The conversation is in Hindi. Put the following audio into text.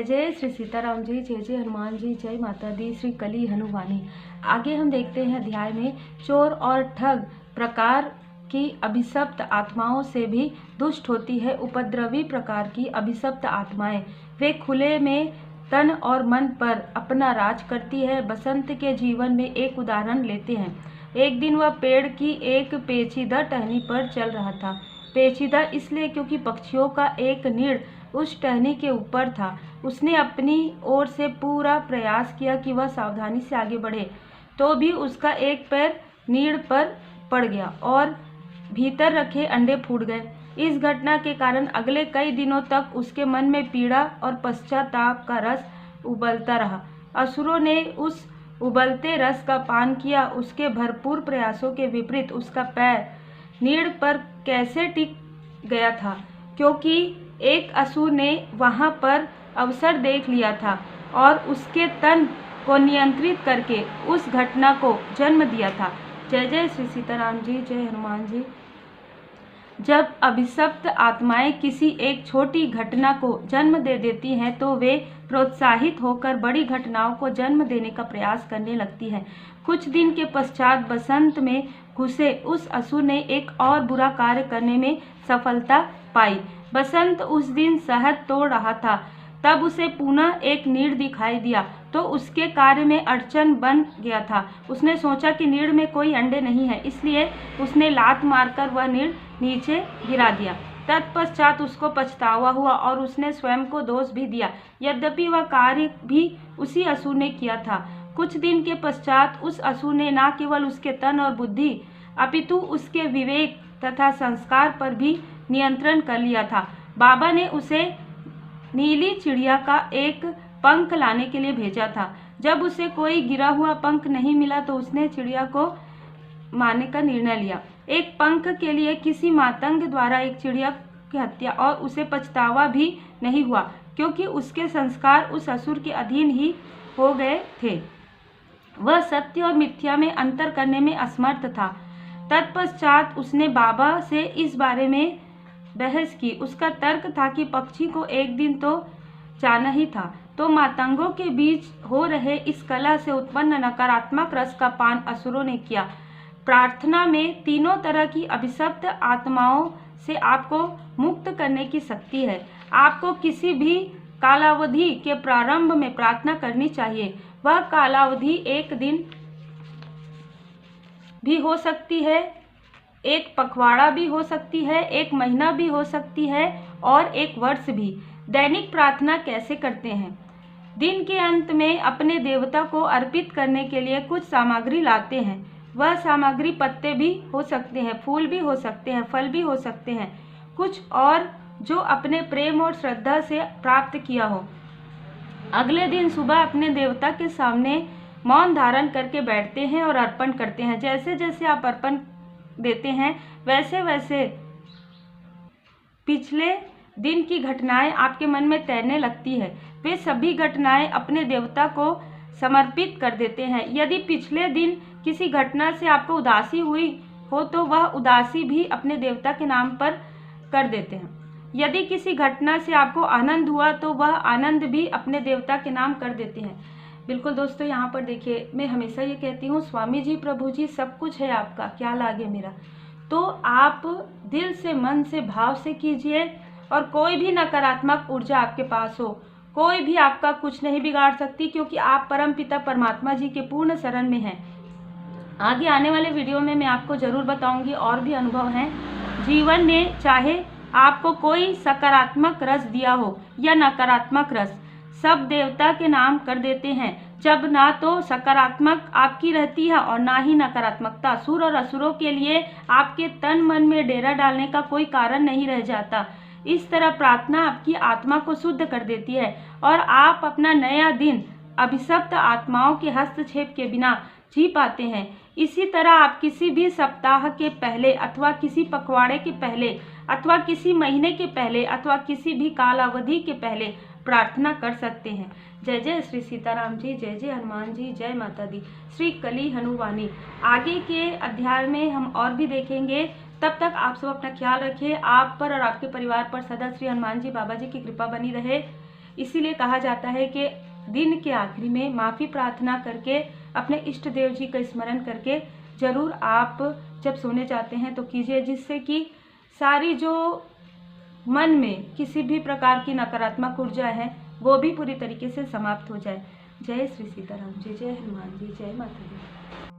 जय जय श्री सीताराम जी, जय जय हनुमान जी, जय माता दी। श्री कली हनुमानी। आगे हम देखते हैं अध्याय में चोर और ठग प्रकार की अभिशप्त आत्माओं से भी दुष्ट होती है। उपद्रवी प्रकार की अभिशप्त आत्माएं वे खुले में तन और मन पर अपना राज करती है। बसंत के जीवन में एक उदाहरण लेते हैं। एक दिन वह पेड़ की एक पेचीदा टहनी पर चल रहा था। पेचीदा इसलिए क्योंकि पक्षियों का एक नीड़ उस टहनी के ऊपर था। उसने अपनी ओर से पूरा प्रयास किया कि वह सावधानी से आगे बढ़े, तो भी उसका एक पैर नीड़ पर पड़ गया और भीतर रखे अंडे फूट गए। इस घटना के कारण अगले कई दिनों तक उसके मन में पीड़ा और पश्चाताप का रस उबलता रहा। असुरों ने उस उबलते रस का पान किया। उसके भरपूर प्रयासों के विपरीत उसका पैर नीड़ पर कैसे टिक गया था, क्योंकि एक असुर ने वहां पर अवसर देख लिया था और उसके तन को नियंत्रित करके उस घटना को जन्म दिया था। जय जय श्री सीताराम जी, जय हनुमान जी। जब अभिशप्त आत्माएं किसी एक छोटी घटना को जन्म दे देती हैं तो वे प्रोत्साहित होकर बड़ी घटनाओं को जन्म देने का प्रयास करने लगती हैं। कुछ दिन के पश्चात बसंत में घुसे उस असुर ने एक और बुरा कार्य करने में सफलता पाई। बसंत उस दिन शहद तोड़ रहा था, तब उसे पुनः एक नीड़ दिखाई दिया तो उसके कार्य में अड़चन बन गया था। उसने सोचा कि नीड़ में कोई अंडे नहीं है, इसलिए उसने लात मारकर वह नीड़ नीचे गिरा दिया। तत्पश्चात उसको पछतावा हुआ और उसने स्वयं को दोष भी दिया, यद्यपि वह कार्य भी उसी असुर ने किया था। कुछ दिन के पश्चात उस असुर ने न केवल उसके तन और बुद्धि अपितु उसके विवेक तथा संस्कार पर भी नियंत्रण कर लिया था। बाबा ने उसे नीली चिड़िया का एक पंख लाने के लिए भेजा था। जब उसे कोई गिरा हुआ पंख नहीं मिला तो उसने चिड़िया को मारने का निर्णय लिया। एक पंख के लिए किसी मातंग द्वारा एक चिड़िया की हत्या, और उसे पछतावा भी नहीं हुआ, क्योंकि उसके संस्कार उस असुर के अधीन ही हो गए थे। वह सत्य और मिथ्या में अंतर करने में असमर्थ था। तत्पश्चात उसने बाबा से इस बारे में बहस की। उसका तर्क था कि पक्षी को एक दिन तो जाना ही था, तो मातंगों के बीच हो रहे इस कलह से उत्पन्न नकारात्मक रस का पान असुरों ने किया। प्रार्थना में तीनों तरह की अभिशप्त आत्माओं से आपको मुक्त करने की शक्ति है। आपको किसी भी कालावधि के प्रारंभ में प्रार्थना करनी चाहिए। वह कालावधि एक दिन भी हो सकती है, एक पखवाड़ा भी हो सकती है, एक महीना भी हो सकती है और एक वर्ष भी। दैनिक प्रार्थना कैसे करते हैं? दिन के अंत में अपने देवता को अर्पित करने के लिए कुछ सामग्री लाते हैं। वह सामग्री पत्ते भी हो सकते हैं, फूल भी हो सकते हैं, फल भी हो सकते हैं, कुछ और जो अपने प्रेम और श्रद्धा से प्राप्त किया हो। अगले दिन सुबह अपने देवता के सामने मौन धारण करके बैठते हैं और अर्पण करते हैं। जैसे जैसे आप अर्पण देते हैं वैसे वैसे पिछले दिन की घटनाएं आपके मन में तैरने लगती है। वे सभी घटनाएं अपने देवता को समर्पित कर देते हैं। यदि पिछले दिन किसी घटना से आपको उदासी हुई हो तो वह उदासी भी अपने देवता के नाम पर कर देते हैं। यदि किसी घटना से आपको आनंद हुआ तो वह आनंद भी अपने देवता के नाम कर देते हैं। बिल्कुल दोस्तों, यहाँ पर देखिए, मैं हमेशा ये कहती हूँ, स्वामी जी, प्रभु जी, सब कुछ है आपका, क्या लागे मेरा। तो आप दिल से, मन से, भाव से कीजिए और कोई भी नकारात्मक ऊर्जा आपके पास हो, कोई भी आपका कुछ नहीं बिगाड़ सकती, क्योंकि आप परमपिता परमात्मा जी के पूर्ण शरण में हैं। आगे आने वाले वीडियो में मैं आपको जरूर बताऊंगी और भी अनुभव हैं। जीवन ने चाहे आपको कोई सकारात्मक रस दिया हो या नकारात्मक रस, सब देवता के नाम कर देते हैं। जब ना तो सकारात्मक आपकी रहती है और ना ही नकारात्मकता। असुर और असुरों के लिए आपके तन मन में डेरा डालने का कोई कारण नहीं रह जाता। इस तरह प्रार्थना आपकी आत्मा को शुद्ध कर देती है और आप अपना नया दिन अभिशप्त आत्माओं के हस्तक्षेप के बिना जी पाते हैं। इसी तरह आप किसी भी सप्ताह के पहले अथवा किसी पखवाड़े के पहले अथवा किसी महीने के पहले अथवा किसी भी कालावधि के पहले प्रार्थना कर सकते हैं। जय जय श्री सीताराम जी, जय जय हनुमान जी, जय माता दी। श्री कली हनुमानी। आगे के अध्याय में हम और भी देखेंगे। तब तक आप सब अपना ख्याल रखिए। आप पर और आपके परिवार पर सदा श्री हनुमान जी बाबा जी की कृपा बनी रहे। इसीलिए कहा जाता है कि दिन के आखिरी में माफ़ी प्रार्थना करके अपने इष्ट देव जी का स्मरण करके जरूर आप जब सोने जाते हैं तो कीजिए, जिससे कि सारी जो मन में किसी भी प्रकार की नकारात्मक ऊर्जा है वो भी पूरी तरीके से समाप्त हो जाए। जय श्री सीताराम जी, जय हनुमान जी, जय माता दी।